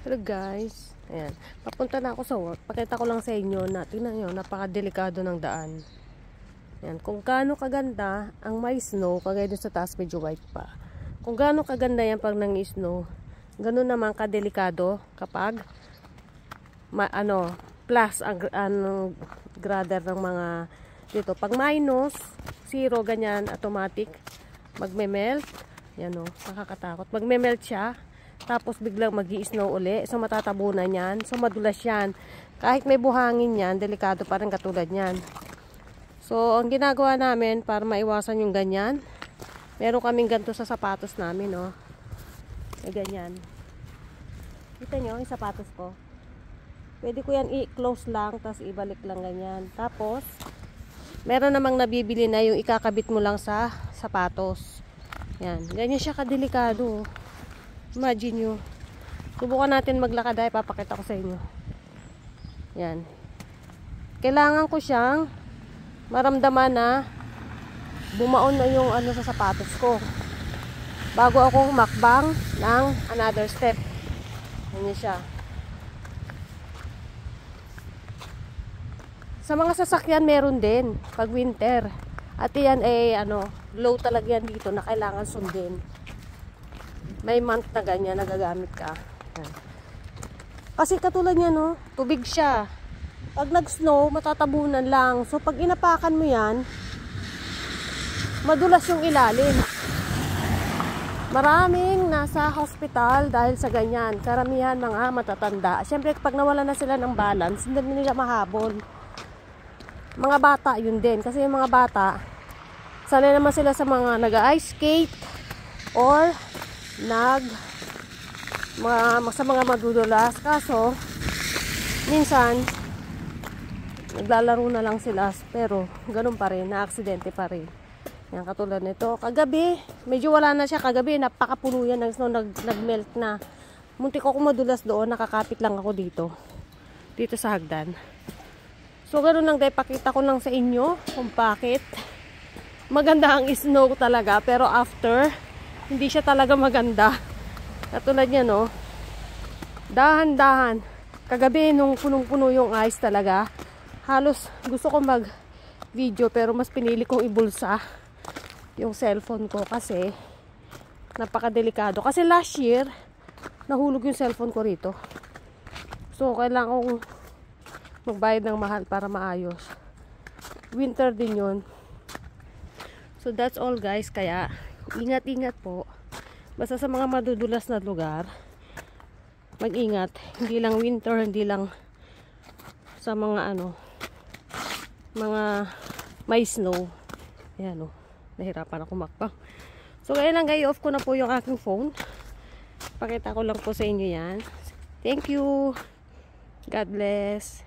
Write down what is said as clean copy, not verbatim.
Hello guys, ayan, papunta na ako sa work. Pakita ko lang sa inyo na, tingnan nyo, napakadelikado ng daan. Ayan, kung gaano kaganda ang may snow, kagaya dun sa taas medyo white pa. Kung gaano kaganda yan pag nang-snow, ganun naman kadelikado kapag plus ang grader ng mga dito. Pag minus, 0, ganyan, automatic, magme-melt. Yan o, nakakatakot. Magme-melt siya. Tapos biglang magi-snow uli. So matatabunan yan. So madulas yan. Kahit may buhangin yan, delikado pa rin katulad yan. So ang ginagawa namin para maiwasan yung ganyan, meron kaming ganito sa sapatos namin, no. May ganyan. Kita nyo yung sapatos ko. Pwede ko yan i-close lang, tapos ibalik lang ganyan. Tapos meron namang nabibili na yung ikakabit mo lang sa sapatos. Yan. Ganyan siya kadelikado. Imagine nyo. Subukan natin maglakad ay papakita ko sa inyo. Yan. Kailangan ko siyang maramdaman na bumaon na yung sa sapatos ko. Bago ako makbang ng another step. Ganyan siya. Sa mga sasakyan meron din pag winter. At yan ay low talaga yan dito na kailangan sundin. May month na ganyan, nagagamit ka. Yan. Kasi katulad niya, no, tubig siya. Pag nag-snow, matatabunan lang. So, pag inapakan mo yan, madulas yung ilalim. Maraming nasa hospital dahil sa ganyan. Karamihan mga matatanda. Siyempre, pag nawala na sila ng balance, hindi nila mahabol. Mga bata, yun din. Kasi yung mga bata, sanay naman sila sa mga nag-ice skate or sa mga madudulas. Kaso minsan naglalaro na lang sila, pero ganun pa rin, na-aksidente pa rin. Yan, katulad nito kagabi, medyo wala na siya kagabi, napakapuno yan ng snow, nagmelt na. Muntik ako madulas doon, nakakapit lang ako dito sa hagdan. So ganun lang guys, pakita ko lang sa inyo kung bakit maganda ang snow talaga, pero after hindi siya talaga maganda. Katulad niya, no? Dahan-dahan. Kagabi, nung punong-puno yung ice talaga, halos gusto ko mag-video, pero mas pinili kong ibulsa yung cellphone ko kasi napakadelikado. Kasi last year, nahulog yung cellphone ko rito. So, kailangan kong magbayad ng mahal para maayos. Winter din yun. So, that's all guys. Kaya, ingat-ingat po. Basta sa mga madudulas na lugar, mag-ingat. Hindi lang winter, hindi lang sa mga mga may snow. Ayan o. Nahirapan ako makbang. So, kaya lang guys, off ko na po yung aking phone. Pakita ko lang po sa inyo yan. Thank you. God bless.